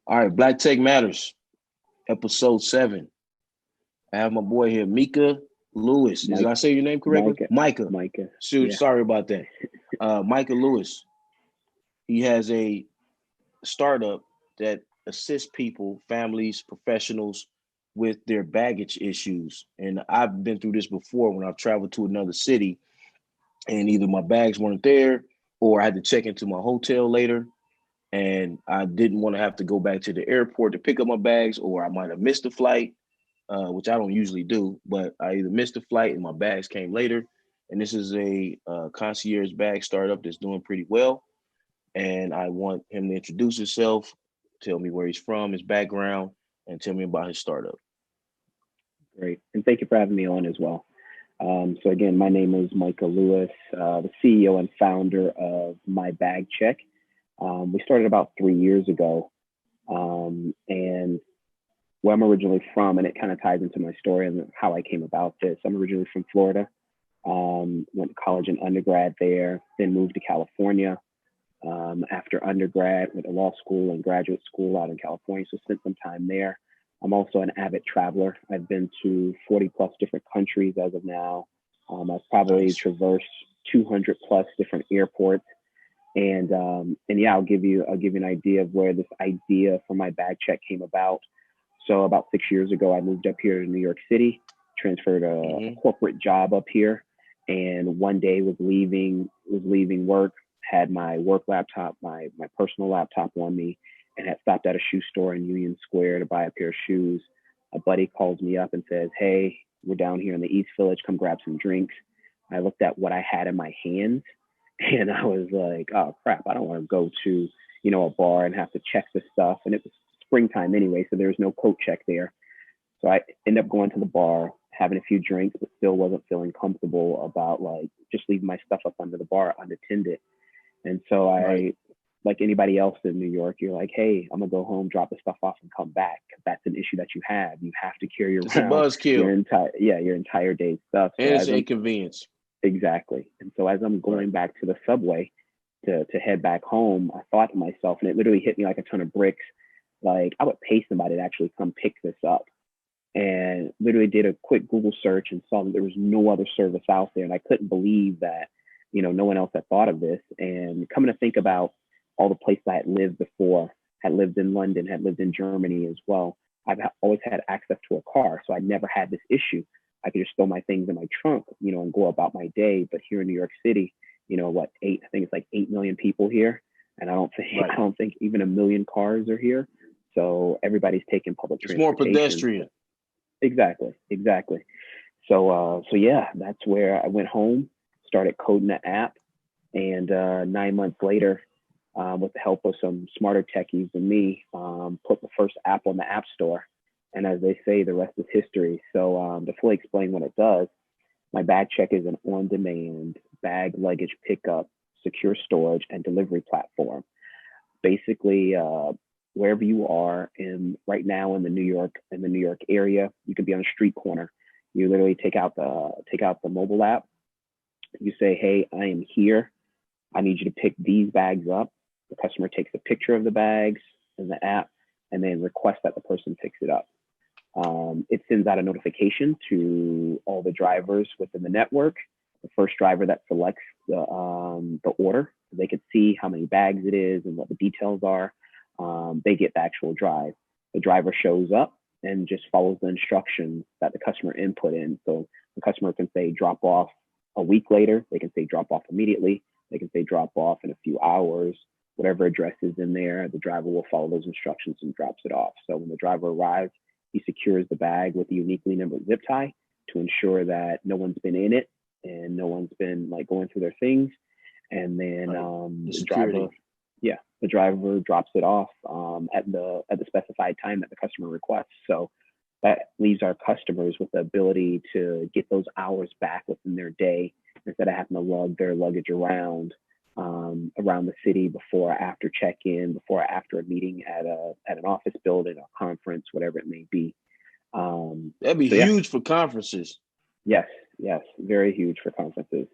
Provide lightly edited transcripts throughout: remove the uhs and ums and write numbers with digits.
All right, Black Tech Matters, episode 7. I have my boy here, Micha Lewis. Did Mike, I say your name correctly? Micah, Micah. Micah. Shoot, Yeah, sorry about that. Micah Lewis. He has a startup that assists people, families, professionals with their baggage issues. And I've been through this before when I've traveled to another city and either my bags weren't there or I had to check into my hotel later and I didn't want to have to go back to the airport to pick up my bags, or I might have missed the flight, which I don't usually do, but I either missed the flight and my bags came later. And this is a concierge bag startup that's doing pretty well. And I want him to introduce himself, tell me where he's from, his background, and tell me about his startup. great. And thank you for having me on as well. So again, my name is Micah Lewis, the CEO and founder of My Bag Check. We started about 3 years ago, and where I'm originally from, and it kind of ties into my story and how I came about this. I'm originally from Florida. Went to college and undergrad there, then moved to California. After undergrad, went to law school and graduate school out in California, so spent some time there. I'm also an avid traveler. I've been to 40 plus different countries as of now. I've probably Nice. traversed 200 plus different airports. And yeah, I'll give you an idea of where this idea for my bag check came about. So about 6 years ago, I moved up here to New York City, transferred a Mm-hmm. corporate job up here, and one day was leaving work, had my work laptop, my personal laptop on me, and had stopped at a shoe store in Union Square to buy a pair of shoes. A buddy calls me up and says, "Hey, we're down here in the East Village. Come grab some drinks." I looked at what I had in my hands, and I was like, "Oh crap! I don't want to go to a bar and have to check this stuff." And it was springtime anyway, so there was no coat check there. So I ended up going to the bar, having a few drinks, but still wasn't feeling comfortable about like just leaving my stuff up under the bar unattended. And so Right. like anybody else in New York, you're like, hey, I'm gonna go home, drop the stuff off, and come back. That's an issue that you have. You have to carry It's a around buzzkill your entire day's stuff. and So it's as an I'm inconvenience. exactly, and so as I'm Right. going back to the subway to head back home, I thought to myself, and it literally hit me like a ton of bricks. Like I would pay somebody to actually come pick this up, and literally did a quick Google search and saw that there was no other service out there. And I couldn't believe that, no one else had thought of this. And coming to think about all the places I had lived before, had lived in London, had lived in Germany as well. Always had access to a car. So I never had this issue. I could just throw my things in my trunk, and go about my day. But here in New York City, I think it's like 8 million people here. And I don't think I Right. don't think even a million cars are here. So everybody's taking public It's more transportation. pedestrian. Exactly, exactly. So yeah, that's where I went home, started coding the app, and 9 months later, with the help of some smarter techies than me, put the first app on the App Store. And as they say, the rest is history. So to fully explain what it does, my bag check is an on-demand bag luggage pickup, secure storage, and delivery platform. Basically, wherever you are in right now in the New York area, you could be on a street corner. You literally take out the mobile app. You say, "Hey, I am here. I need you to pick these bags up." The customer takes a picture of the bags in the app and then requests that the person picks it up. It sends out a notification to all the drivers within the network. The first driver that selects the order, they could see how many bags it is and what the details are. They get the actual drive. The driver shows up and just follows the instructions that the customer input in. So the customer can say drop off a week later. They can say drop off immediately. They can say drop off in a few hours. Whatever address is in there, the driver will follow those instructions and drops it off. So when the driver arrives, he secures the bag with a uniquely numbered zip tie to ensure that no one's been in it and no one's been like going through their things. And then Right. The the driver, security. yeah, the driver drops it off at the specified time that the customer requests. So that leaves our customers with the ability to get those hours back within their day instead of having to lug their luggage around the city before or after check-in, before or after a meeting at an office building, a conference, whatever it may be. That'd be So yeah, huge for conferences. yes, yes, very huge for conferences.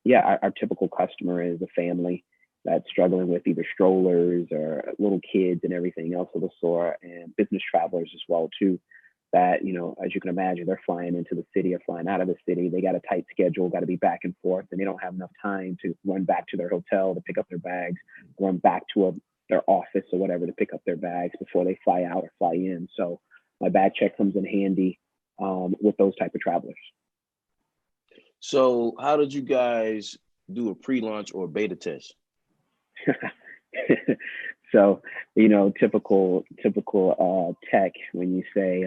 Yeah, our typical customer is a family. that's struggling with either strollers or little kids and everything else of the sort, and business travelers as well too. That, as you can imagine, they're flying into the city or flying out of the city. They got a tight schedule, got to be back and forth, and they don't have enough time to run back to their hotel to pick up their bags, run back to their office or whatever to pick up their bags before they fly out or fly in. So my bag check comes in handy with those type of travelers. So how did you guys do a pre-launch or beta test? So, typical tech, when you say,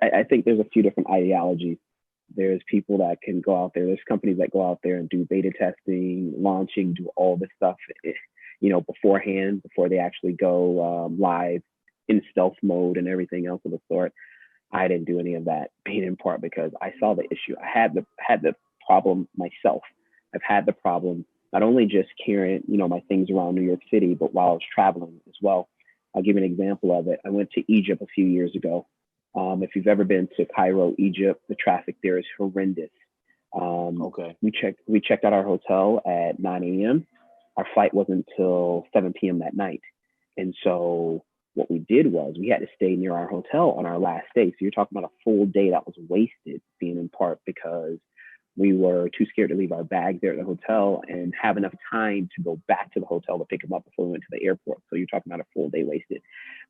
I think there's a few different ideologies. There's people that can go out there. There's companies that go out there and do beta testing, launching, do all this stuff, beforehand, before they actually go live in stealth mode and everything else of the sort. I didn't do any of that, being in part because I saw the issue. I had the problem myself. I've had the problem not only just carrying, my things around New York City, but while I was traveling as well. I'll give you an example of it. I went to Egypt a few years ago. If you've ever been to Cairo, Egypt, the traffic there is horrendous. Okay. We checked out our hotel at 9 a.m. Our flight wasn't until 7 p.m. that night. And so what we did was we had to stay near our hotel on our last day. So you're talking about a full day that was wasted, being in part because we were too scared to leave our bags there at the hotel and have enough time to go back to the hotel to pick them up before we went to the airport. So you're talking about a full day wasted.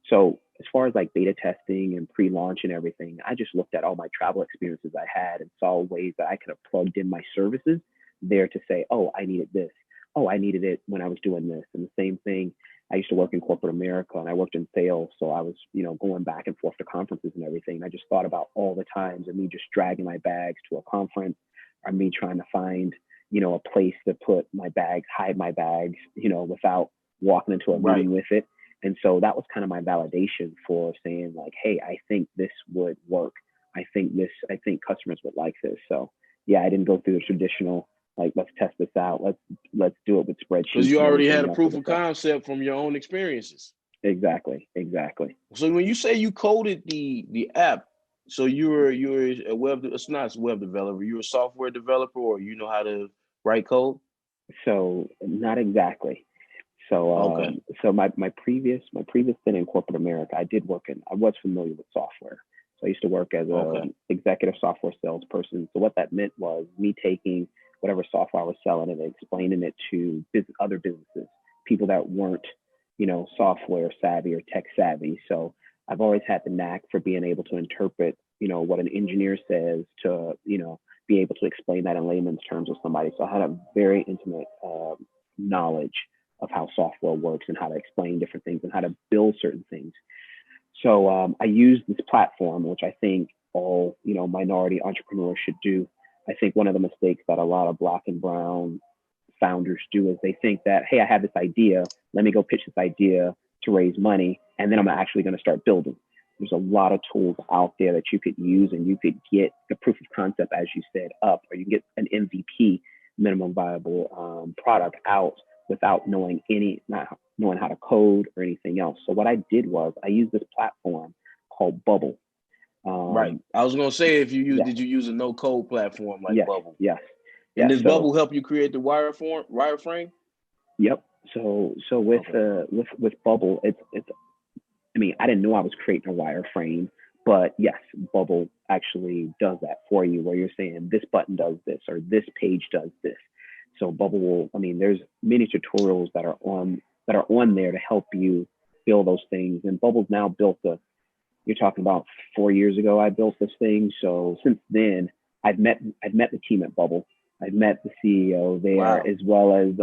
So as far as like beta testing and pre-launch and everything, I just looked at all my travel experiences I had and saw ways that I could have plugged in my services there to say, oh, I needed this. Oh, I needed it when I was doing this. And the same thing, I used to work in corporate America and I worked in sales. So I was, going back and forth to conferences and everything. I just thought about all the times of me just dragging my bags to a conference, or me trying to find, a place to put my bags, hide my bags, without walking into a meeting with it. And so that was kind of my validation for saying like, hey, I think this would work. I think customers would like this. So yeah, I didn't go through the traditional, like, let's test this out. Let's do it with spreadsheets. Because you already had a proof of concept from your own experiences. Exactly. So when you say you coded the app, so you're a web, it's not a web developer, you're a software developer, or you know how to write code? So not exactly. So so my previous stint in corporate America, I was familiar with software. So I used to work as an executive software salesperson. So what that meant was me taking whatever software I was selling and explaining it to other businesses, people that weren't, software savvy or tech savvy. So I've always had the knack for being able to interpret, what an engineer says to, be able to explain that in layman's terms with somebody. So I had a very intimate knowledge of how software works and how to explain different things and how to build certain things. So I use this platform, which I think all, minority entrepreneurs should do. I think one of the mistakes that a lot of Black and brown founders do is they think that, hey, I have this idea, let me go pitch this idea to raise money, and then I'm actually going to start building. There's a lot of tools out there that you could use, and you could get the proof of concept, as you said, up, or you can get an MVP, minimum viable product out without not knowing how to code or anything else. So what I did was I used this platform called Bubble. Right. I was going to say, did you use a no code platform like Bubble? Yes. And does Bubble help you create the wireframe? Yep. So with Bubble, it's I didn't know I was creating a wireframe, but yes, Bubble actually does that for you, where you're saying this button does this or this page does this. So Bubble will, there's many tutorials that are on there to help you build those things. And Bubble's now built you're talking about 4 years ago, I built this thing. So since then, I've met the team at Bubble. I've met the CEO there, as well as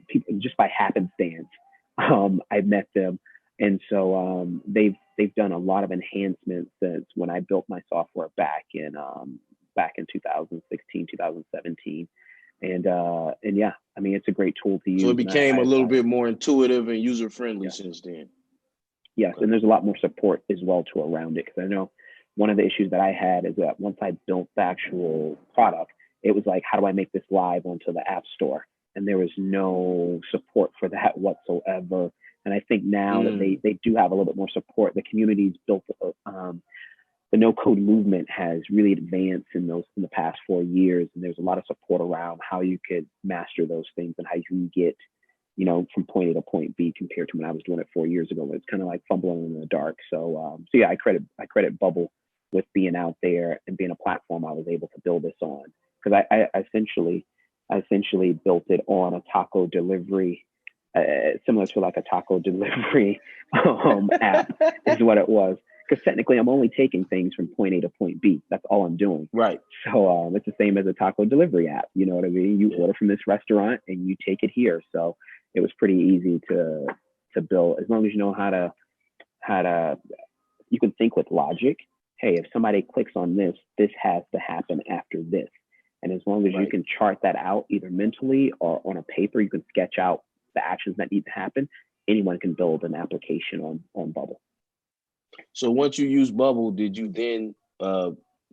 people just by happenstance. I've met them. And so they've done a lot of enhancements since when I built my software back in 2016, 2017. And yeah, it's a great tool to use. So it became a little bit more intuitive and user friendly since then. Yes, and there's a lot more support as well too around it, because I know one of the issues that I had is that once I built the actual product, it was like, how do I make this live onto the App Store? And there was no support for that whatsoever. And I think now that they do have a little bit more support, the community's built. The no code movement has really advanced in the past 4 years, and there's a lot of support around how you could master those things and how you can get from point A to point B compared to when I was doing it 4 years ago. It's kind of like fumbling in the dark. So yeah, I credit Bubble with being out there and being a platform I was able to build this on, because I essentially built it on a taco delivery, similar to like a taco delivery app is what it was. Because technically, I'm only taking things from point A to point B. That's all I'm doing. Right. So it's the same as a taco delivery app. You know what I mean? You order from this restaurant and you take it here. So it was pretty easy to build, as long as you know how to. You can think with logic. Hey, if somebody clicks on this, this has to happen after this. And as long as you can chart that out either mentally or on a paper, you can sketch out the actions that need to happen. Anyone can build an application on Bubble. So once you use Bubble, did you then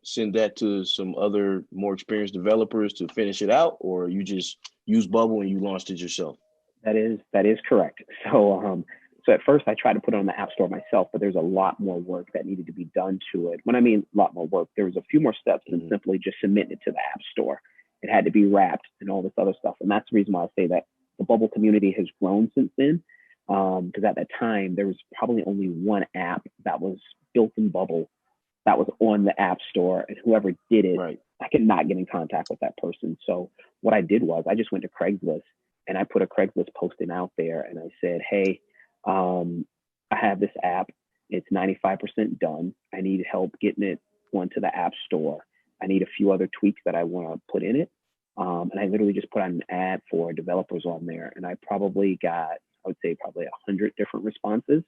send that to some other more experienced developers to finish it out, or you just use Bubble and you launched it yourself? That is correct. So at first I tried to put it on the App Store myself, but there's a lot more work that needed to be done to it. When I mean a lot more work, there was a few more steps than simply just submitting it to the App Store. It had to be wrapped and all this other stuff. And that's the reason why I say that the Bubble community has grown since then. Because at that time, there was probably only one app that was built in Bubble that was on the App Store. And whoever did it, I could not get in contact with that person. So what I did was I just went to Craigslist and I put a Craigslist posting out there. And I said, hey, I have this app. It's 95% done. I need help getting it onto the App Store. I need a few other tweaks that I want to put in it. And I literally just put on an ad for developers on there. And I probably got, I would say probably 100 different responses,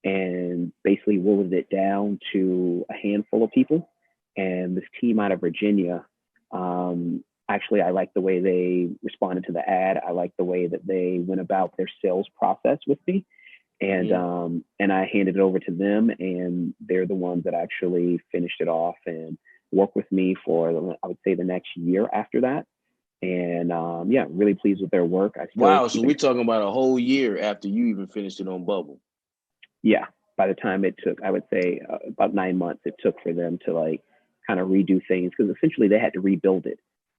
and basically whittled it down to a handful of people. And this team out of Virginia, actually, I like the way they responded to the ad. I like the way that they went about their sales process with me. And I handed it over to them, and they're the ones that actually finished it off and worked with me for, I would say, the next year after that. And yeah, really pleased with their work. Wow, so we're talking about a whole year after you even finished it on Bubble. Yeah, by the time it took, I would say about 9 months it took for them to like kind of redo things, because essentially they had to rebuild it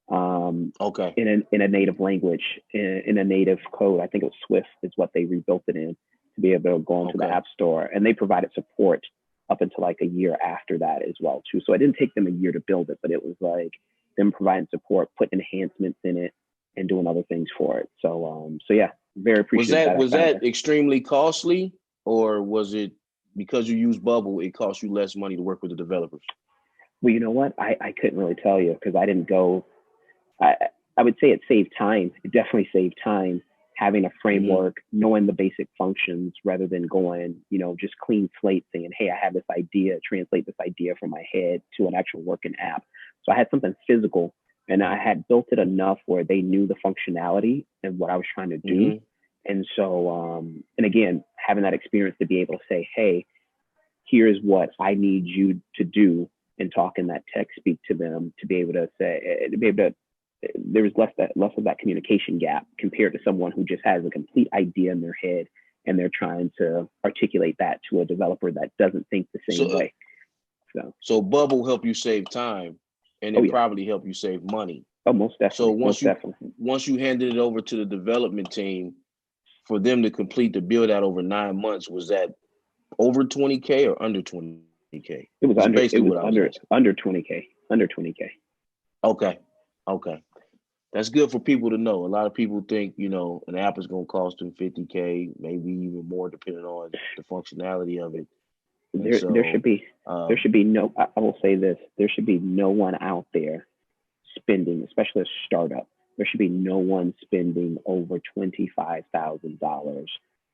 in a native language, in a native code. I think it was Swift is what they rebuilt it in to be able to go into the App Store. And they provided support up until like a year after that as well too. So it didn't take them a year to build it, but it was like them providing support, putting enhancements in it, and doing other things for it. So yeah, very appreciative. Was that extremely costly, or was it because you use Bubble, it cost you less money to work with the developers? Well, you know what? I couldn't really tell you because I didn't go. I would say it saved time. It definitely saved time having a framework, knowing the basic functions rather than going, just clean slate saying, hey, I have this idea, translate this idea from my head to an actual working app. So I had something physical, and I had built it enough where they knew the functionality and what I was trying to do. And so, and again, having that experience to be able to say, hey, here's what I need you to do, and talk in that tech speak to them to be able to say, there was less of that communication gap compared to someone who just has a complete idea in their head and they're trying to articulate that to a developer that doesn't think the same way. So Bubble helped you save time, and it probably helped you save money. Oh, most definitely. So once you handed it over to the development team for them to complete the build out over 9 months, was that over 20K or under 20K? It was under 20K. Under 20K. Okay. That's good for people to know. A lot of people think, an app is going to cost them 50K, maybe even more, depending on the functionality of it. There should be no, I will say this, there should be no one out there spending, especially a startup, there should be no one spending over $25,000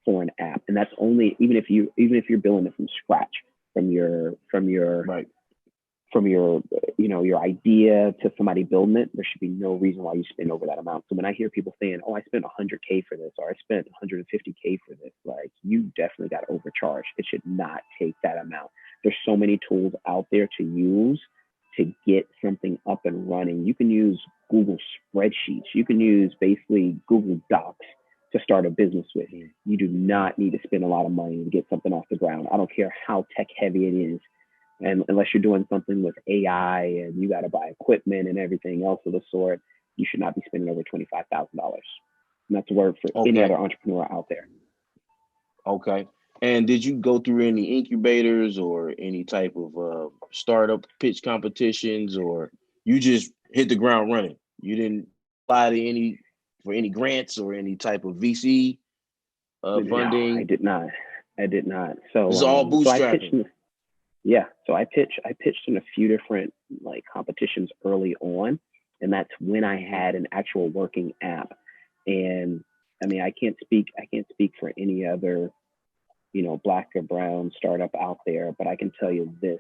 for an app. And that's only, even if you're building it from scratch, from your your idea to somebody building it, there should be no reason why you spend over that amount. So when I hear people saying, oh, I spent 100K for this, or I spent 150K for this, like, you definitely got overcharged. It should not take that amount. There's so many tools out there to use to get something up and running. You can use Google spreadsheets. You can use basically Google Docs to start a business with. You do not need to spend a lot of money to get something off the ground. I don't care how tech heavy it is. And unless you're doing something with AI and you got to buy equipment and everything else of the sort, you should not be spending over $25,000. And that's a word for any other entrepreneur out there. Okay. And did you go through any incubators or any type of startup pitch competitions, or you just hit the ground running? You didn't apply to any grants or any type of VC No, I funding? did not. I did not. It's all So I pitched. bootstrapping. So I pitched in a few different like competitions early on, and that's when I had an actual working app. And I mean, I can't speak for any other, black or brown startup out there, but I can tell you this,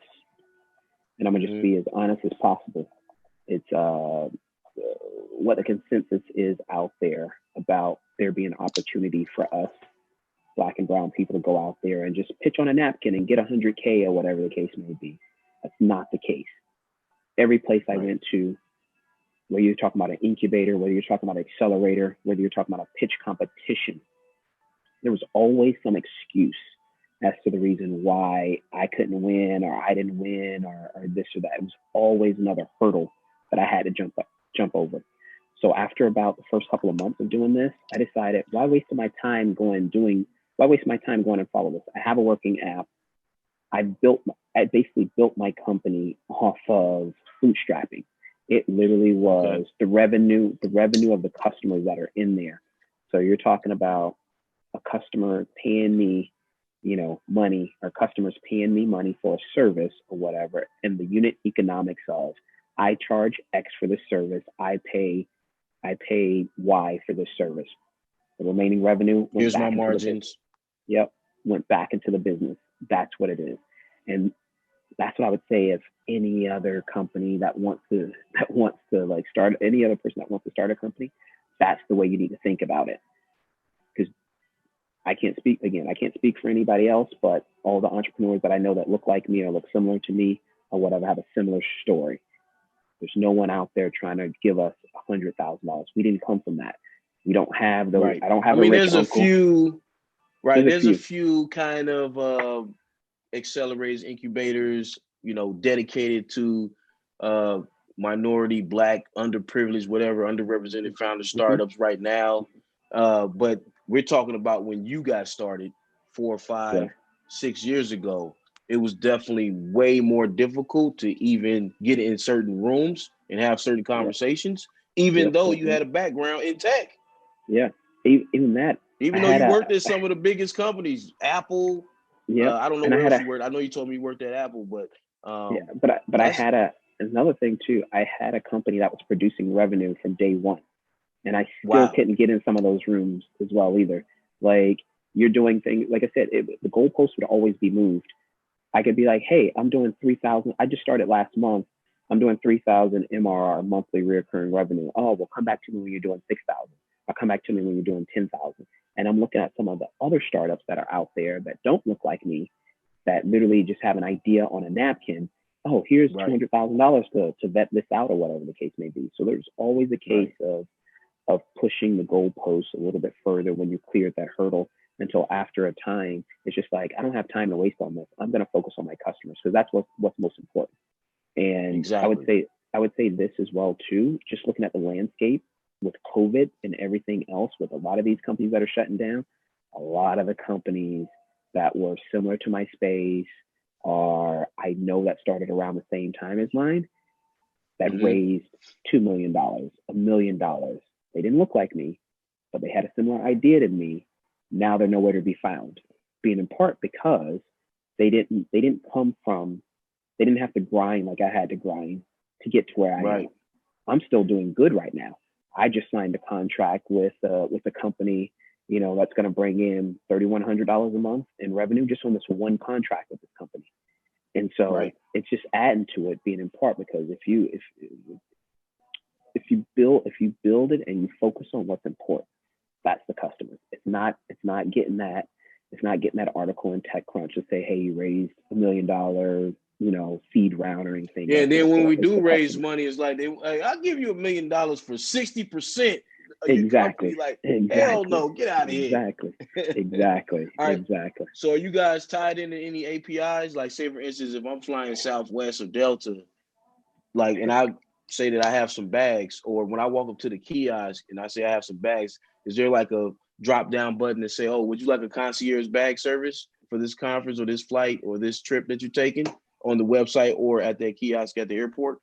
and I'm gonna just be as honest as possible. It's what the consensus is out there about there being opportunity for us black and brown people to go out there and just pitch on a napkin and get 100K or whatever the case may be. That's not the case. Every place I went to, whether you're talking about an incubator, whether you're talking about an accelerator, whether you're talking about a pitch competition, there was always some excuse as to the reason why I couldn't win or I didn't win or this or that. It was always another hurdle that I had to jump over. So after about the first couple of months of doing this, I decided, why waste my time going and follow this? I have a working app. I basically built my company off of bootstrapping. It literally was the revenue of the customers that are in there. So you're talking about a customer paying me, money, or customers paying me money for a service or whatever, and the unit economics of I charge X for this service, I pay Y for this service. The remaining revenue Here's my margins. Went back into the business. That's what it is. And that's what I would say if any other company that wants to like start, any other person that wants to start a company, that's the way you need to think about it. Because I can't speak for anybody else, but all the entrepreneurs that I know that look like me or look similar to me or whatever have a similar story. There's no one out there trying to give us $100,000. We didn't come from that. We don't have those. Right. I don't have a rich there's uncle. a few. Right. There's a few kind of accelerators, incubators, dedicated to minority, black, underprivileged, whatever, underrepresented founder startups right now. But we're talking about when you got started 4, 5, 6 years ago. It was definitely way more difficult to even get in certain rooms and have certain conversations, even though you had a background in tech. Yeah, even that. Even though you worked at some of the biggest companies, Apple. Yeah, I don't know where else you worked. I know you told me you worked at Apple, but but I had another thing too. I had a company that was producing revenue from day one, and I still couldn't get in some of those rooms as well either. Like you're doing things, like I said, the goalposts would always be moved. I could be like, hey, I'm doing 3,000. I just started last month. I'm doing 3,000 MRR, monthly recurring revenue. Oh, well, come back to me when you're doing 6,000. I'll come back to me when you're doing 10,000. And I'm looking at some of the other startups that are out there that don't look like me, that literally just have an idea on a napkin. Oh, here's $200,000 to vet this out or whatever the case may be. So there's always a case of pushing the goalposts a little bit further when you cleared that hurdle, until after a time, it's just like, I don't have time to waste on this. I'm going to focus on my customers because that's what's most important. And I would say this as well too, just looking at the landscape with COVID and everything else, with a lot of these companies that are shutting down, a lot of the companies that were similar to my space, or I know that started around the same time as mine, that raised $2 million, $1 million. They didn't look like me, but they had a similar idea to me. Now they're nowhere to be found, being in part because they didn't have to grind like I had to grind to get to where I am. I'm still doing good right now. I just signed a contract with a company, that's going to bring in $3,100 a month in revenue just on this one contract with this company. And so it's just adding to it, being in part because if you build it and you focus on what's important, that's the customer. It's not getting that article in TechCrunch to say, hey, you raised $1 million, seed round or anything. Yeah, and then when we do raise money, it's like I'll give you $1 million for 60% of your company. Like, hell no, get out of here. Exactly. Exactly. So are you guys tied into any APIs? Like, say for instance, if I'm flying Southwest or Delta, like, and I say that I have some bags, or when I walk up to the kiosk and I say I have some bags, Is there like a drop down button to say, oh, would you like a concierge bag service for this conference or this flight or this trip that you're taking on the website or at that kiosk at the airport?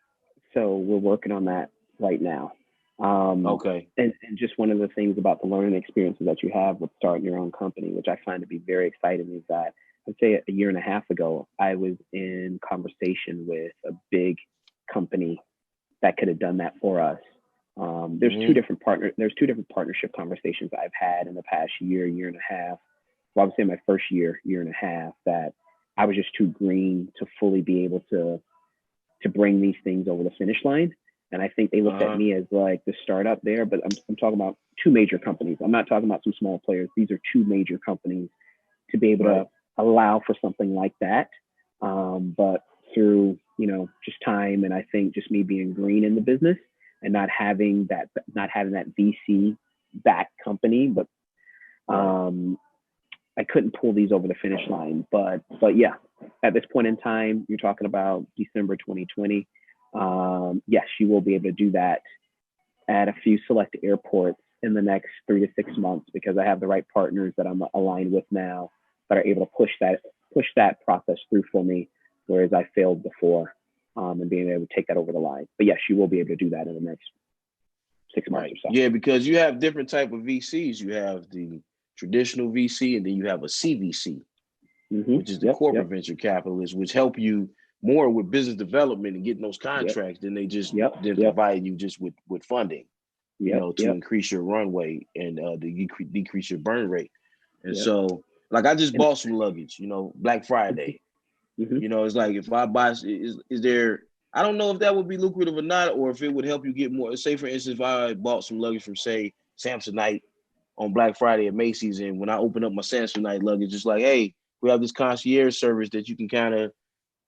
So we're working on that right now. Okay. And just one of the things about the learning experiences that you have with starting your own company, which I find to be very exciting, is that I'd say a year and a half ago, I was in conversation with a big company that could have done that for us. There's two different partnership conversations I've had in the past year and a half. Well, I would say my first year and a half, that I was just too green to fully be able to bring these things over the finish line. And I think they looked at me as like the startup there, but I'm talking about two major companies. I'm not talking about some small players. These are two major companies to be able to allow for something like that. But through, just time, and I think just me being green in the business and not having that VC backed company, but I couldn't pull these over the finish line. But yeah, at this point in time, you're talking about December 2020. Yes, you will be able to do that at a few select airports in the next 3 to 6 months, because I have the right partners that I'm aligned with now that are able to push that process through for me, whereas I failed before, and being able to take that over the line. But yes, you will be able to do that in the next 6 months or so. Yeah, because you have different type of VCs. You have the traditional VC, and then you have a CVC, which is the corporate venture capitalists, which help you more with business development and getting those contracts than they just provide you just with funding, to increase your runway and decrease your burn rate. And so, like, I just bought some luggage, Black Friday. It's like, if I buy, is there, I don't know if that would be lucrative or not, or if it would help you get more. Say, for instance, if I bought some luggage from, say, Samsonite on Black Friday at Macy's, and when I open up my Samsonite luggage, it's like, hey, we have this concierge service that you can kind of,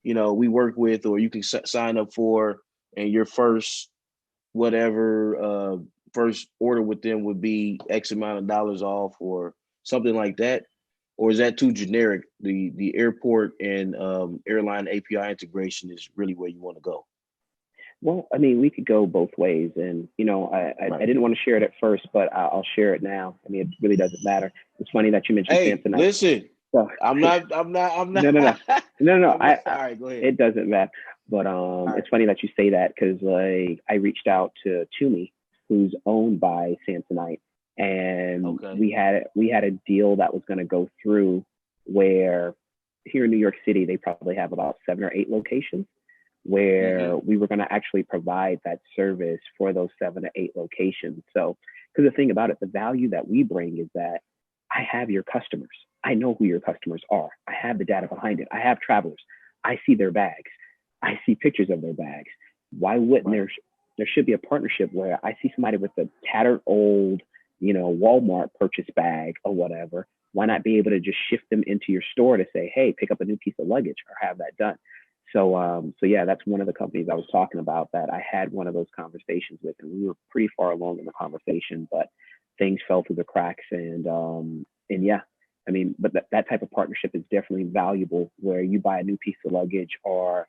we work with, or you can sign up for, and your first first order with them would be X amount of dollars off, or something like that. Or is that too generic? The airport and airline API integration is really where you want to go. Well, I mean, we could go both ways, and I didn't want to share it at first, but I'll share it now. I mean, it really doesn't matter. It's funny that you mentioned Samsonite. Listen, so, I'm not. No. All right, go ahead. It doesn't matter. But it's funny that you say that, because like I reached out to Toomey, who's owned by Samsonite, and we had a deal that was going to go through, where here in New York City they probably have about 7 or 8 locations, where we were going to actually provide that service for those 7 to 8 locations. So, because the thing about it, the value that we bring is that I have your customers. I know who your customers are. I have the data behind it. I have travelers. I see their bags. I see pictures of their bags. Why wouldn't there should be a partnership where I see somebody with a tattered old, Walmart purchase bag or whatever. Why not be able to just shift them into your store to say, hey, pick up a new piece of luggage, or have that done? So yeah, that's one of the companies I was talking about that I had one of those conversations with, and we were pretty far along in the conversation, but things fell through the cracks. And yeah, I mean, but that type of partnership is definitely valuable, where you buy a new piece of luggage, or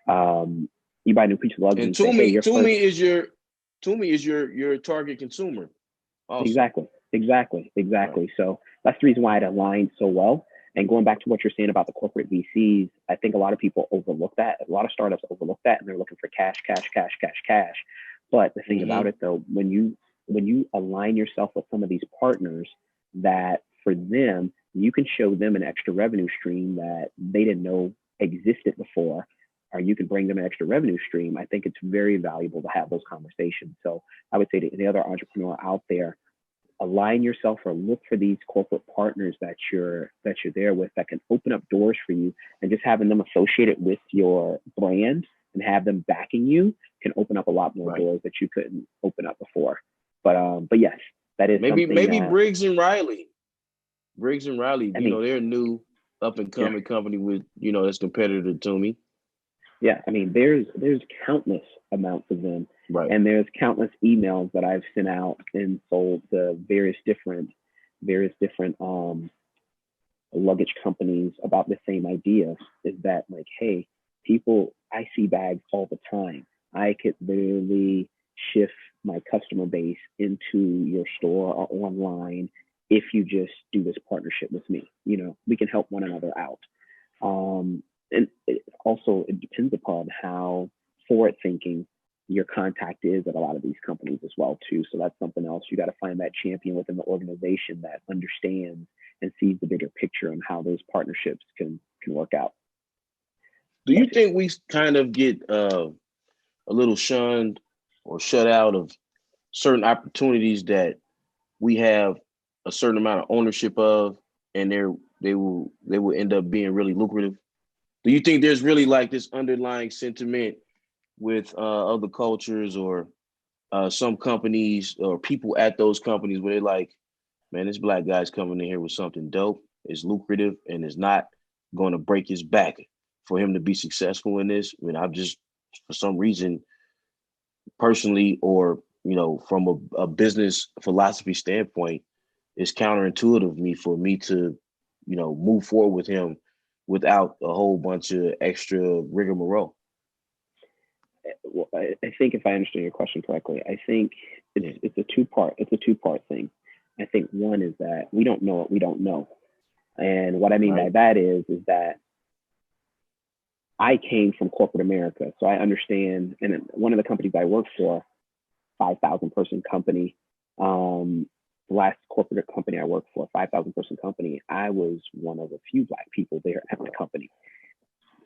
you buy a new piece of luggage. And Toomey is your target consumer. Also. Exactly. So that's the reason why it aligned so well. And going back to what you're saying about the corporate VCs, I think a lot of people overlook that. A lot of startups overlook that, and they're looking for cash. But the thing about it, though, when you align yourself with some of these partners, that for them, you can show them an extra revenue stream that they didn't know existed before, or you can bring them an extra revenue stream. I think it's very valuable to have those conversations. So I would say to any other entrepreneur out there, align yourself or look for these corporate partners that you're there with, that can open up doors for you, and just having them associated with your brand and have them backing you can open up a lot more doors that you couldn't open up before. But yes, that is maybe Briggs and Riley. They're a new up and coming company with, that's competitor to me. Yeah, I mean, there's countless amounts of them, and there's countless emails that I've sent out and sold to various different luggage companies about the same idea. Is that like, hey, people, I see bags all the time. I could literally shift my customer base into your store or online if you just do this partnership with me. You know, we can help one another out. And it depends upon how forward thinking your contact is at a lot of these companies as well too. So that's something else. You got to find that champion within the organization that understands and sees the bigger picture and how those partnerships can work out. Do you think we kind of get a little shunned or shut out of certain opportunities that we have a certain amount of ownership of, and they will end up being really lucrative? Do you think there's really like this underlying sentiment with other cultures or some companies or people at those companies where they're like, man, this black guy's coming in here with something dope, it's lucrative, and it's not going to break his back for him to be successful in this? I mean, I'm just, for some reason, personally, or, you know, from a business philosophy standpoint, it's counterintuitive for me to, you know, move forward with him without a whole bunch of extra rigmarole. Well, I think if I understand your question correctly, I think it's a two-part thing. I think one is that we don't know what we don't know. And what I mean by that is that I came from corporate America, so I understand. And one of the companies I worked for, 5,000 person company, the last corporate company I worked for, 5,000 person company, I was one of a few black people there at the company.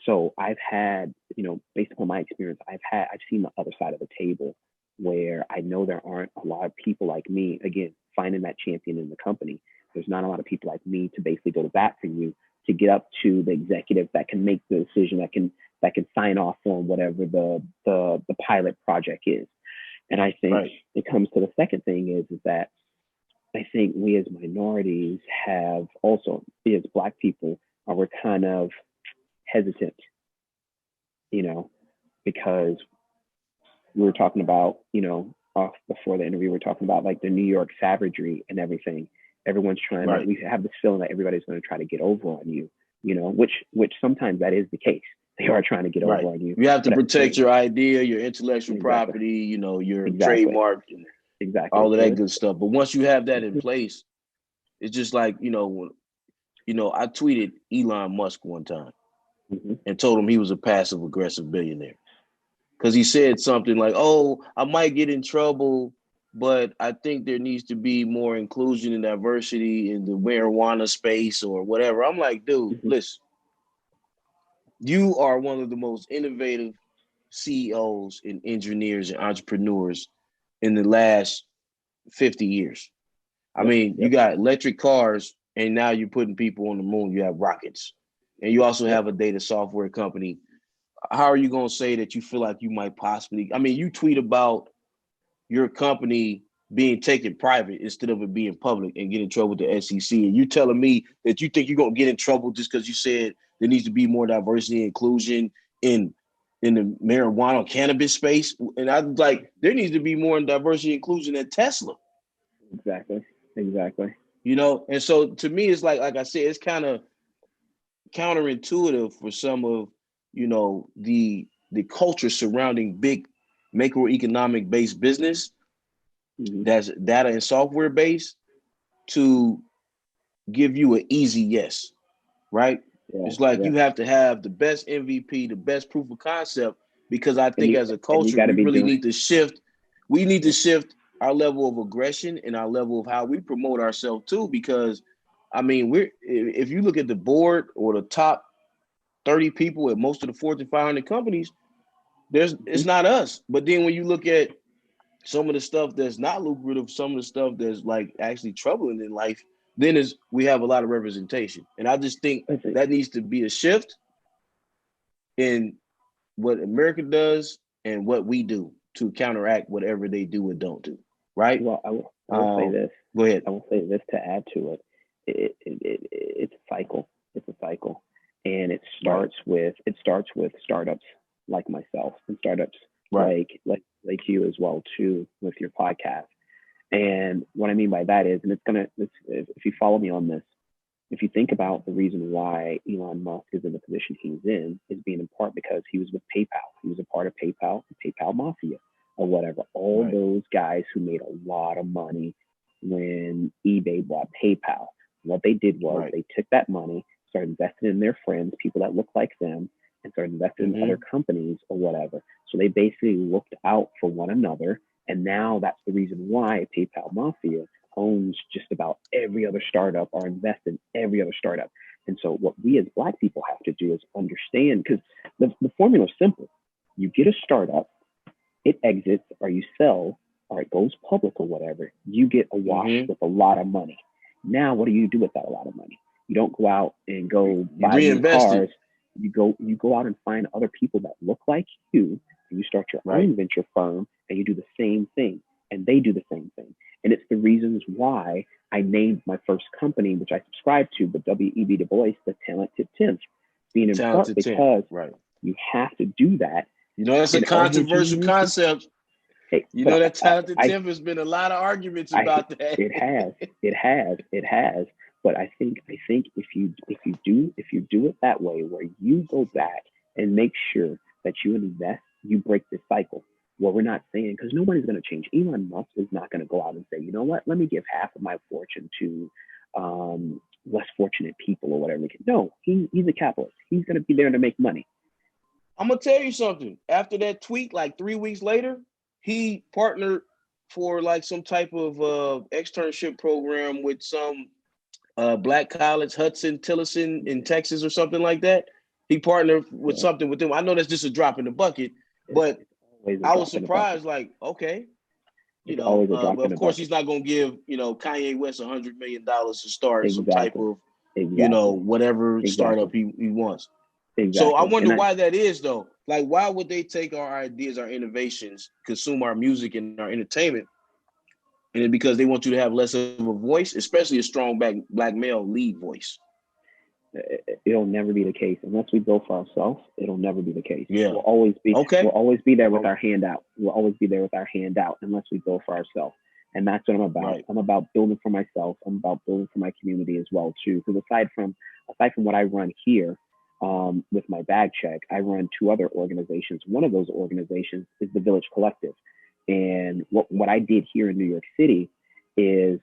So I've had, you know, based upon my experience, I've seen the other side of the table where I know there aren't a lot of people like me. Again, finding that champion in the company. There's not a lot of people like me to basically go to bat for you, to get up to the executive that can make the decision, that can sign off on whatever the pilot project is. And I think it comes to the second thing is that I think we as minorities have also, as black people, we're kind of hesitant, you know, because we were talking about, you know, before the interview, we're talking about like the New York savagery and everything. Everyone's trying to, we have this feeling that everybody's going to try to get over on you, you know, which sometimes that is the case. They are trying to get over on you. You have to protect your idea, your intellectual property, you know, your trademark, and all of that good stuff. But once you have that in place, it's just like, you know, I tweeted Elon Musk one time and told him he was a passive aggressive billionaire, because he said something like, oh, I might get in trouble, but I think there needs to be more inclusion and diversity in the marijuana space or whatever. I'm like, dude, listen, you are one of the most innovative CEOs and engineers and entrepreneurs in the last 50 years. I mean, you got electric cars, and now you're putting people on the moon. You have rockets, and you also have a data software company. How are you going to say that you feel like you might possibly, I mean, you tweet about your company being taken private instead of it being public and get in trouble with the SEC. And you telling me that you think you're going to get in trouble just because you said there needs to be more diversity and inclusion in the marijuana cannabis space. And I'm like, there needs to be more diversity and inclusion at Tesla. Exactly. You know, and so to me, it's like I said, it's kind of counterintuitive for some of, you know, the culture surrounding big macroeconomic based business that's data and software based to give you an easy yes, right? It's like you have to have the best MVP, the best proof of concept, because I think as a culture, we really need to shift. We need to shift our level of aggression and our level of how we promote ourselves too, because I mean, if you look at the board or the top 30 people at most of the Fortune 500 companies, it's not us. But then when you look at some of the stuff that's not lucrative, some of the stuff that's like actually troubling in life, then we have a lot of representation. And I just think that needs to be a shift in what America does and what we do to counteract whatever they do and don't do. Right? Well, I will say this. Go ahead. I will say this to add to it. It's a cycle. It's a cycle. And it starts with startups like myself, and startups like you as well too, with your podcast. And what I mean by that is, and if you follow me on this, if you think about the reason why Elon Musk is in the position he's in, is being in part because he was with PayPal. He was a part of PayPal, the PayPal mafia. or whatever. All those guys who made a lot of money when eBay bought PayPal. What they did was they took that money, started investing in their friends, people that look like them, and started investing in other companies or whatever. So they basically looked out for one another. And now that's the reason why PayPal Mafia owns just about every other startup or invest in every other startup. And so what we as Black people have to do is understand, because the formula is simple. You get a startup, it exits, or you sell, or it goes public or whatever, you get a wash with a lot of money. Now, what do you do with that a lot of money? You don't go out and go buy new cars. You go out and find other people that look like you, and you start your own venture firm, and you do the same thing, and they do the same thing. And it's the reasons why I named my first company, which I subscribe to, the W.E.B. Du Bois, the Talented 10th, being in part because you have to do that. You know, that's a controversial concept. Hey, you know, that Talented 10th has been a lot of arguments about that. It has. But I think if you do it that way, where you go back and make sure that you invest, you break the cycle. What we're not saying, because nobody's going to change. Elon Musk is not going to go out and say, you know what, let me give half of my fortune to less fortunate people or whatever. No, he's a capitalist. He's going to be there to make money. I'm going to tell you something. After that tweet, like 3 weeks later, he partnered for like some type of externship program with some Black college, Hudson Tillotson in Texas or something like that. He partnered with something with them. I know that's just a drop in the bucket, but I was surprised, like, okay, you know, but of course he's not going to give, you know, Kanye West $100 million to start some type of, you know, whatever startup he wants. So I wonder why that is, though. Like, why would they take our ideas, our innovations, consume our music and our entertainment, and because they want you to have less of a voice, especially a strong black male lead voice? It'll never be the case unless we go for ourselves. It'll never be the case. Yeah, we'll always be there with our hand out. We'll always be there with our hand out unless we go for ourselves. And that's what I'm about. Right. I'm about building for myself. I'm about building for my community as well too. Because aside from what I run here with my bag check, I run 2 other organizations. One of those organizations is the Village Collective. And what I did here in New York City is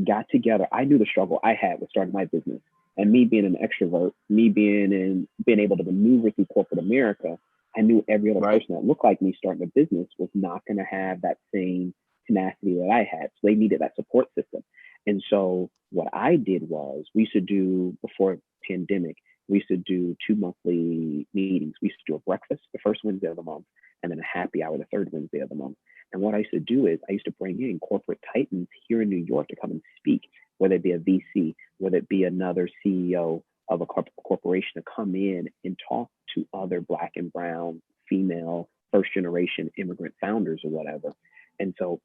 got together. I knew the struggle I had with starting my business. And me being an extrovert, me being able to maneuver through corporate America, I knew every other person that looked like me starting a business was not going to have that same tenacity that I had. So they needed that support system. And so what I did was, we used to do, before pandemic, we used to do 2 monthly meetings. We used to do a breakfast the first Wednesday of the month, and then a happy hour the third Wednesday of the month. And what I used to do is I used to bring in corporate titans here in New York to come and speak, whether it be a VC, whether it be another CEO of a corporation, to come in and talk to other Black and brown, female, first generation immigrant founders or whatever. And so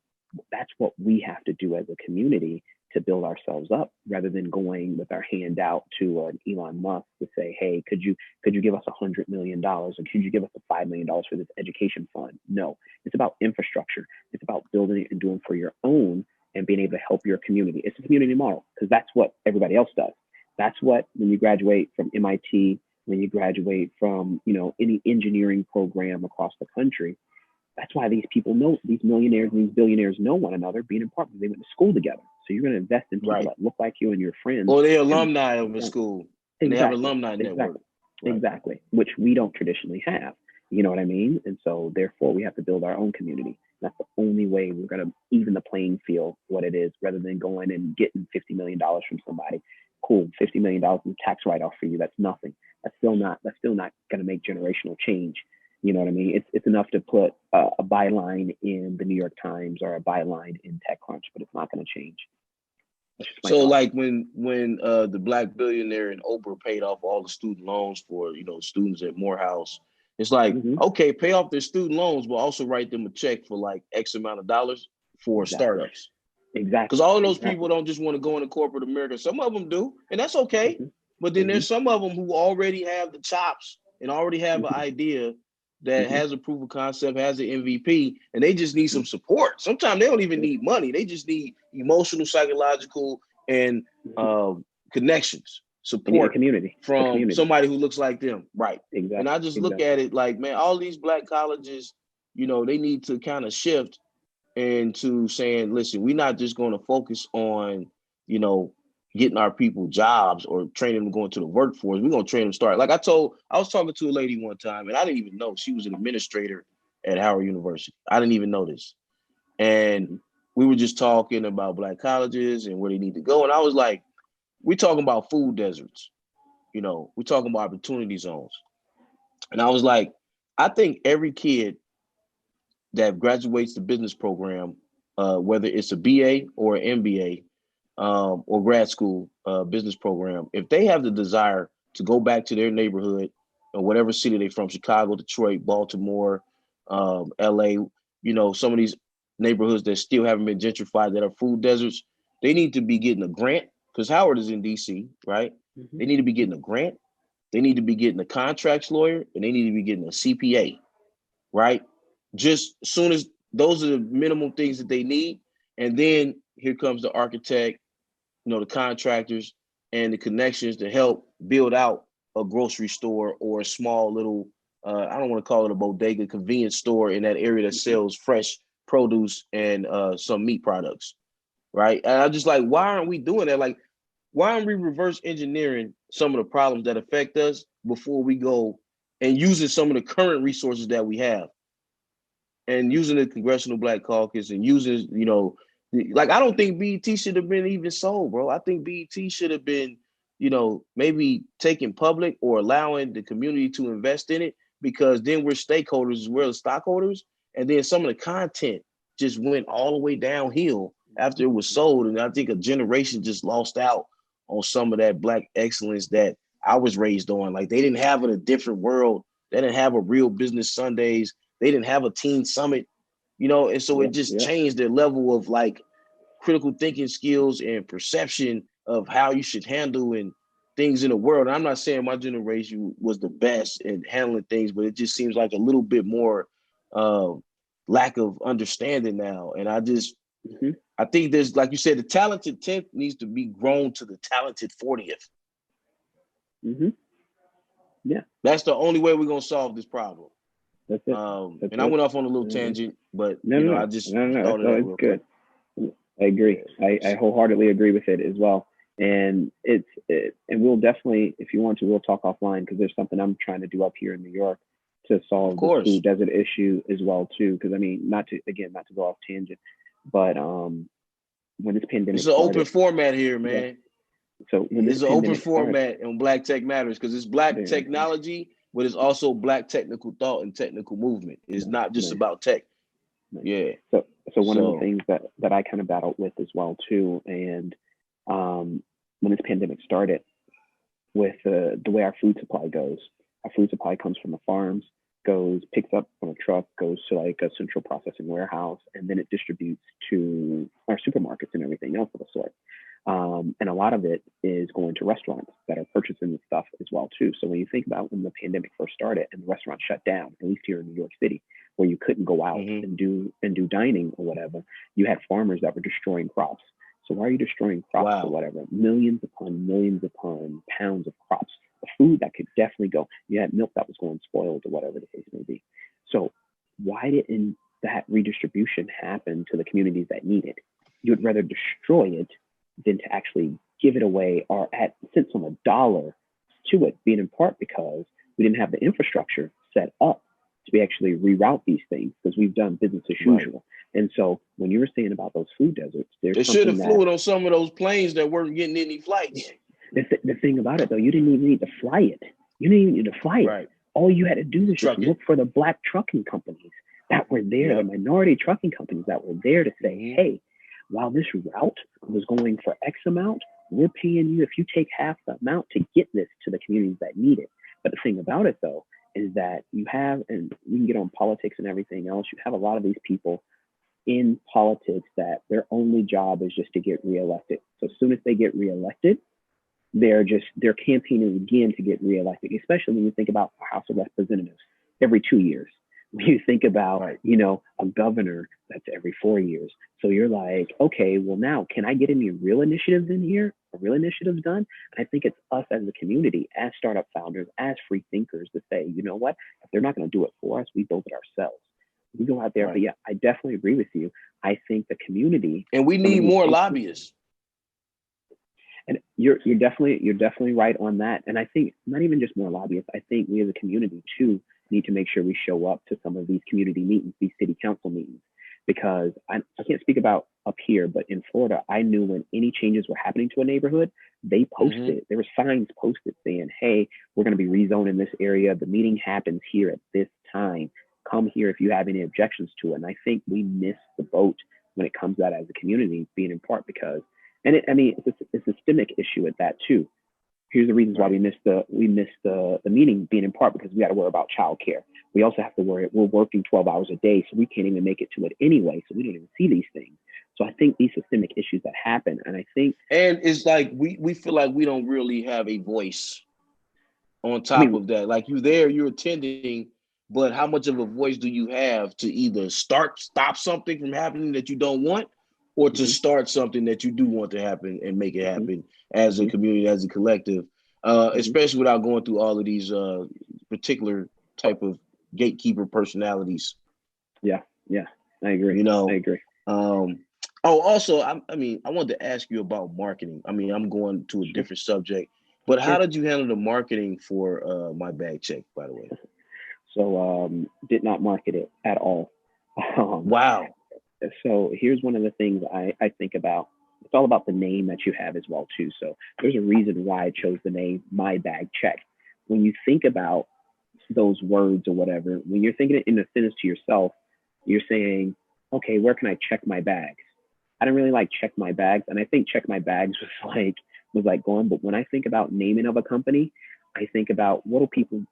that's what we have to do as a community to build ourselves up, rather than going with our hand out to an Elon Musk to say, hey, could you give us $100 million, or could you give us $5 million for this education fund? No, it's about infrastructure. It's about building it and doing for your own and being able to help your community. It's a community model, because that's what everybody else does. That's what, when you graduate from MIT, when you graduate from, you know, any engineering program across the country, that's why these people know, these millionaires and these billionaires know one another, being in partners. They went to school together. So you're going to invest in people that look like you and your friends. Or they're alumni of the school. And they have alumni network. Exactly. Which we don't traditionally have. You know what I mean? And so therefore we have to build our own community. That's the only way we're going to even the playing field what it is, rather than going and getting $50 million from somebody. Cool, $50 million in tax write-off for you. That's nothing. That's still not going to make generational change. You know what I mean? It's enough to put a byline in the New York Times or a byline in TechCrunch, but it's not going to change. So like when the Black billionaire and Oprah paid off all the student loans for, you know, students at Morehouse, it's like, okay, pay off their student loans, but also write them a check for like X amount of dollars for startups. Exactly. Because all of those people don't just want to go into corporate America. Some of them do, and that's okay. But then there's some of them who already have the chops and already have an idea that has a proof of concept, has an MVP, and they just need some support. Sometimes they don't even need money. They just need emotional, psychological, and connections, support, community from somebody who looks like them. Right. Exactly. And I just look at it like, man, all these Black colleges they need to kind of shift into saying, listen, we're not just going to focus on, getting our people jobs or training them going to the workforce. We're going to train them start. Like I was talking to a lady one time, and I didn't even know she was an administrator at Howard University. I didn't even know this. And we were just talking about Black colleges and where they need to go. And I was like, we're talking about food deserts. We're talking about opportunity zones. And I was like, I think every kid that graduates the business program, whether it's a BA or an MBA, or grad school business program, if they have the desire to go back to their neighborhood or whatever city they're from, Chicago, Detroit, Baltimore, LA, some of these neighborhoods that still haven't been gentrified that are food deserts, they need to be getting a grant because Howard is in DC, right? Mm-hmm. They need to be getting a grant. They need to be getting a contracts lawyer, and they need to be getting a CPA, right? Just as soon as those are the minimum things that they need. And then here comes the architect, the contractors and the connections to help build out a grocery store or a small little, I don't want to call it a bodega, convenience store in that area that sells fresh produce and some meat products, right? And I'm just like, why aren't we doing that? Like, why aren't we reverse engineering some of the problems that affect us before we go and using some of the current resources that we have and using the Congressional Black Caucus and using, like, I don't think BET should have been even sold, bro. I think BET should have been, maybe taken public or allowing the community to invest in it, because then we're stakeholders as well as stockholders. And then some of the content just went all the way downhill after it was sold. And I think a generation just lost out on some of that Black excellence that I was raised on. Like, they didn't have it a different world. They didn't have a Real Business Sundays. They didn't have a teen summit, and so it just changed their level of like critical thinking skills and perception of how you should handle and things in the world. And I'm not saying my generation was the best in handling things, but it just seems like a little bit more lack of understanding now. And I think there's, like you said, the talented 10th needs to be grown to the talented 40th. Mm-hmm. Yeah. That's the only way we're going to solve this problem. That's it. And I went off on a little tangent, but I just thought it's good. I agree. I wholeheartedly agree with it as well. And and we'll definitely, if you want to, we'll talk offline, because there's something I'm trying to do up here in New York to solve the food desert issue as well too. Because I mean, not to go off tangent, but when this pandemic it's an open format here, man. So when it's an open format on Black Tech Matters, because it's Black technology, but it's also Black technical thought and technical movement. It's not just about tech. Yeah. So one of the things that I kind of battled with as well too, and when this pandemic started, with the way our food supply goes, our food supply comes from the farms, picks up on a truck, goes to like a central processing warehouse, and then it distributes to our supermarkets and everything else of the sort. And a lot of it is going to restaurants that are purchasing the stuff as well too. So when you think about when the pandemic first started and the restaurants shut down, at least here in New York City, where you couldn't go out and do dining or whatever, you had farmers that were destroying crops. So why are you destroying crops or whatever? Millions upon pounds of crops, of food that could definitely go. You had milk that was going spoiled or whatever the case may be. So why didn't that redistribution happen to the communities that need it? You would rather destroy it than to actually give it away or add cents on the dollar to it, being in part because we didn't have the infrastructure set up to actually reroute these things, because we've done business as usual. And so when you were saying about those food deserts, they should have flew it on some of those planes that weren't getting any flights. The thing about it though, you didn't even need to fly it. You didn't even need to fly it. All you had to do was just look for the Black trucking companies that were there, the minority trucking companies that were there to say, hey, while this route was going for X amount, we're paying you if you take half the amount to get this to the communities that need it. But the thing about it though, is that you have, and you can get on politics and everything else, you have a lot of these people in politics that their only job is just to get reelected. So as soon as they get reelected, they're campaigning again to get reelected, especially when you think about the House of Representatives every 2 years. When you think about, a governor that's every 4 years. So you're like, okay, well now, can I get any real initiatives in here? Real initiatives done? And I think it's us as a community, as startup founders, as free thinkers to say, you know what, if they're not going to do it for us, we build it ourselves. We go out there, but Right. yeah, I definitely agree with you. I think the community, And we some of need these more issues, lobbyists. and you're definitely right on that. And I think not even just more lobbyists. I think we as a community too need to make sure we show up to some of these community meetings, these city council meetings, because I can't speak about up here, but in Florida, I knew when any changes were happening to a neighborhood, they Mm-hmm. posted. There were signs posted saying, "Hey, we're going to be rezoning this area. The meeting happens here at this time. Come here if you have any objections to it." And I think we miss the boat when it comes to that as a community, being in part because I mean, it's a systemic issue at that too. Here's the reasons why Right. we missed the meeting, being in part because we got to worry about childcare. We also have to worry, we're working 12 hours a day, so we can't even make it to it anyway. So we don't even see these things. So I think these systemic issues that happen, and I think, And it's like we feel like we don't really have a voice on I top mean, of that. Like you there, you're attending, but how much of a voice do you have to either stop something from happening that you don't want, or to mhm, start something that you do want to happen and make it mhm, happen as a mhm, community, as a collective, mhm. especially without going through all of these particular type of gatekeeper personalities, Yeah, yeah, I agree. you I know. agree. Um, oh, also, I mean, I wanted to ask you about marketing. I mean, I'm going to a Sure, different subject, but how sure. did you handle the marketing for my bag check, by the way? So did not market it at all. Um, Wow. so here's one of the things I think about. It's all about the name that you have as well too. So there's a reason why I chose the name My Bag Check. When you think about those words or whatever, when you're thinking it in a sentence to yourself, you're saying, okay, where can I check my bags? I don't really like check my bags, and I think check my bags was like going. But when I think about naming of a company, I think about what do people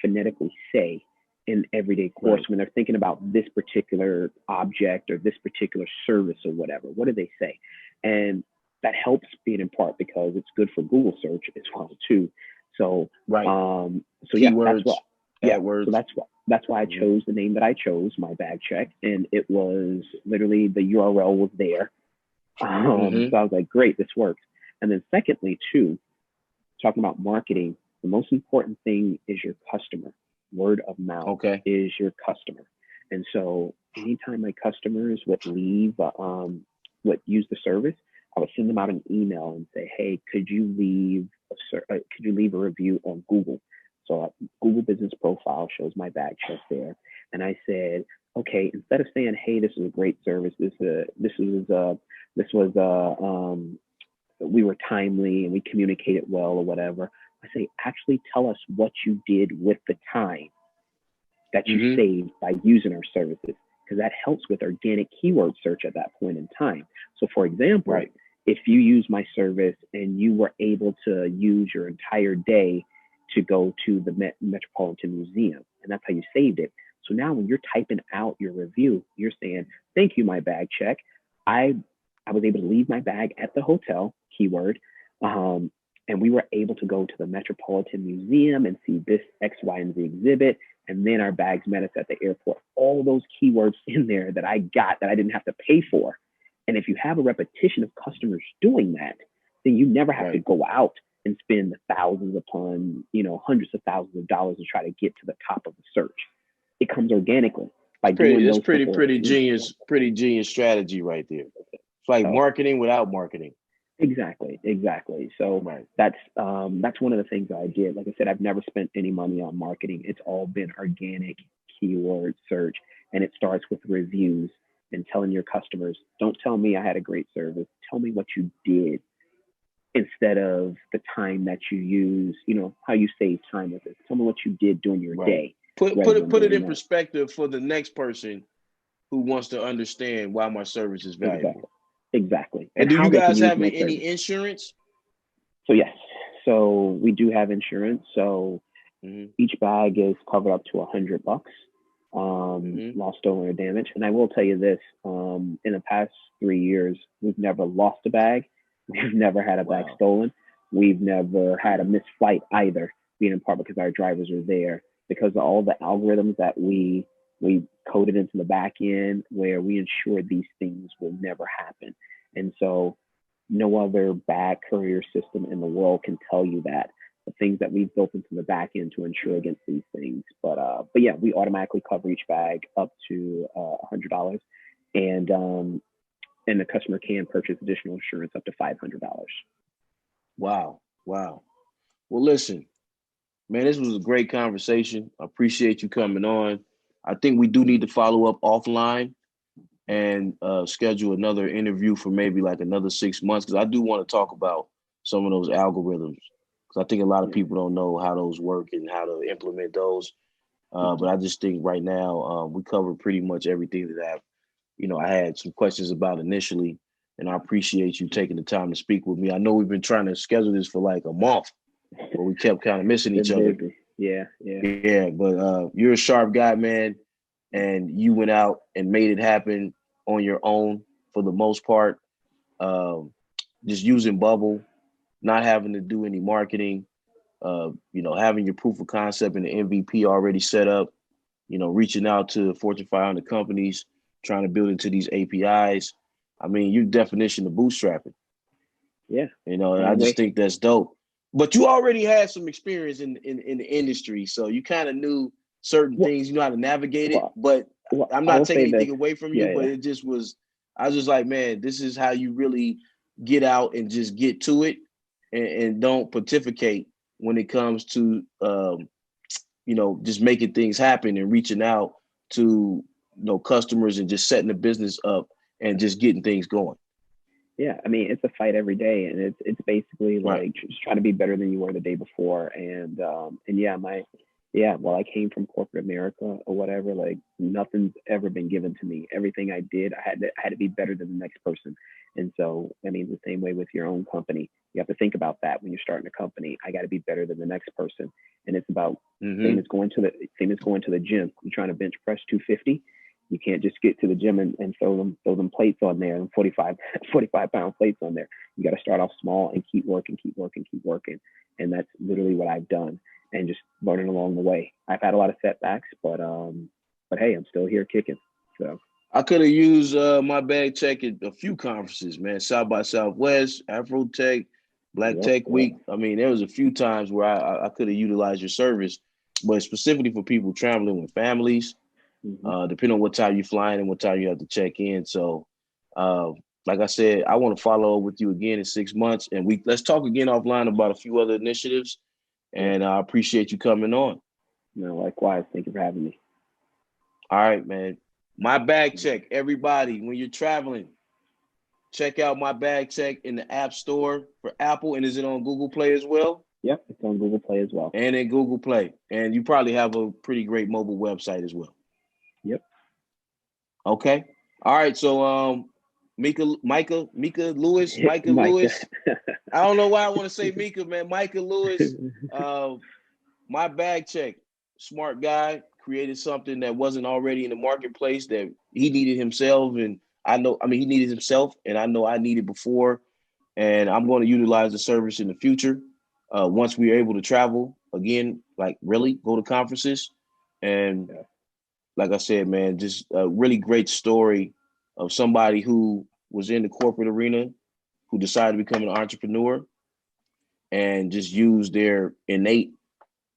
phonetically say in everyday course Right. when they're thinking about this particular object or this particular service or whatever. What do they say? And that helps being in part because it's good for Google search as well too. So Right. so yeah, that's Keywords, what yeah. So AdWords. that's why I Mm-hmm. chose the name that I chose, My Bag Check, and it was literally the URL was there. Mm-hmm. So I was like, great, this works. And then secondly, too, talking about marketing, the most important thing is your customer. Word of mouth Okay. is your customer. And so anytime my customers would use the service, I would send them out an email and say, hey, could you leave a review on Google? So Google Business Profile shows My Bag Check there. And I said, okay, instead of saying, hey, this is a great service, this was we were timely and we communicated well or whatever. I say, actually tell us what you did with the time that you Mm-hmm. saved by using our services, because that helps with organic keyword search at that point in time. So, for example, Right. if you use my service and you were able to use your entire day to go to the Metropolitan Museum, and that's how you saved it. So now when you're typing out your review, you're saying, thank you, My Bag Check. I I was able to leave my bag at the hotel, keyword, um, and we were able to go to the Metropolitan Museum and see this X, Y, and Z exhibit. And then our bags met us at the airport. All those keywords in there that I got that I didn't have to pay for. And if you have a repetition of customers doing that, then you never have to Right. go out and spend thousands upon, hundreds of thousands of dollars to try to get to the top of the search. It comes organically by doing It's those simple things. pretty genius strategy right there. It's like So marketing without marketing. exactly, exactly. So Right. that's one of the things I did. Like I said, I've never spent any money on marketing. It's all been organic keyword search, and it starts with reviews and telling your customers, don't tell me I had a great service. Tell me what you did instead of the time that you use. How you save time with it. Tell me what you did during your Right. day Put rather put it than put it doing in that. perspective for the next person who wants to understand why my service is valuable. Exactly, exactly, and And do how you they can guys use have my any service. insurance? So yes, so we do have insurance. So Mm-hmm. each bag is covered up to $100, Mm-hmm. lost, stolen, or damaged. And I will tell you this: in the past 3 years, we've never lost a bag. We've never had a bag Wow. stolen. We've never had a missed flight either, being in part because our drivers are there. Because of all the algorithms that we coded into the back end, where we ensure these things will never happen. And so, no other bag courier system in the world can tell you that. things that we've built into the back end to insure against these things. But yeah, we automatically cover each bag up to $100, and the customer can purchase additional insurance up to $500. Wow. Wow. Well, listen, man, this was a great conversation. I appreciate you coming on. I think we do need to follow up offline and schedule another interview for maybe like another 6 months, because I do want to talk about some of those algorithms, because I think a lot of people don't know how those work and how to implement those. But I just think right now we covered pretty much everything that I had some questions about initially, and I appreciate you taking the time to speak with me. I know we've been trying to schedule this for like a month, but we kept kind of missing each other. Yeah. But you're a sharp guy, man, and you went out and made it happen on your own for the most part. Just using Bubble, not having to do any marketing, having your proof of concept and the MVP already set up, reaching out to Fortune 500 companies, trying to build into these APIs. I mean, your definition of bootstrapping. Yeah. And I just think that's dope. But you already had some experience in the industry, so you kind of knew certain things, you know how to navigate it. But I'm not taking anything away from you, but it just was, I was just like, man, this is how you really get out and just get to it, and don't pontificate when it comes to just making things happen and reaching out to customers and just setting the business up and just getting things going. Yeah, I mean, it's a fight every day, and it's basically like just trying to be better than you were the day before. And well, I came from corporate America or whatever. Like, nothing's ever been given to me. Everything I did, I had to be better than the next person. And so, I mean, the same way with your own company, you have to think about that when you're starting a company. I got to be better than the next person, and it's about same as going to the gym. You're trying to bench press 250. You can't just get to the gym and throw them plates on there, and 45 pound plates on there. You got to start off small and keep working. And that's literally what I've done, and just learning along the way. I've had a lot of setbacks, but hey, I'm still here kicking. So I could have used my bag check at a few conferences, man. South by Southwest, Afro Tech, Black Tech Week. I mean, there was a few times where I could have utilized your service, but specifically for people traveling with families, depending on what time you're flying and what time you have to check in. So, like I said, I want to follow up with you again in 6 months, and let's talk again offline about a few other initiatives. And I appreciate you coming on. No, likewise. Thank you for having me. All right, man. My bag check, everybody, when you're traveling, check out my bag check in the App Store for Apple. And is it on Google Play as well? Yep, it's on Google Play as well. And in Google Play. And you probably have a pretty great mobile website as well. Yep. Okay. All right. So Micha Lewis. I don't know why I want to say Micha, man. Micha Lewis. My bag check. Smart guy, created something that wasn't already in the marketplace that he needed himself. And he needed himself, and I know I needed before. And I'm going to utilize the service in the future. Once we are able to travel again, like really go to conferences. And like I said, man, just a really great story of somebody who was in the corporate arena, who decided to become an entrepreneur and just use their innate,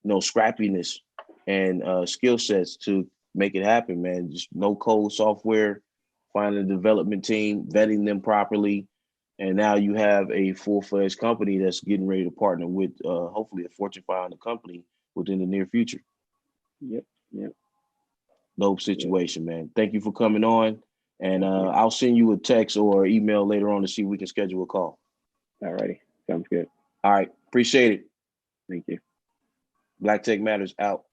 scrappiness and skill sets to make it happen, man. Just no code software, finding a development team, vetting them properly. And now you have a full-fledged company that's getting ready to partner with hopefully a Fortune 500 company within the near future. Yep. Dope situation, man. Thank you for coming on. And I'll send you a text or email later on to see if we can schedule a call. All righty. Sounds good. All right. Appreciate it. Thank you. Blacktechmatters out.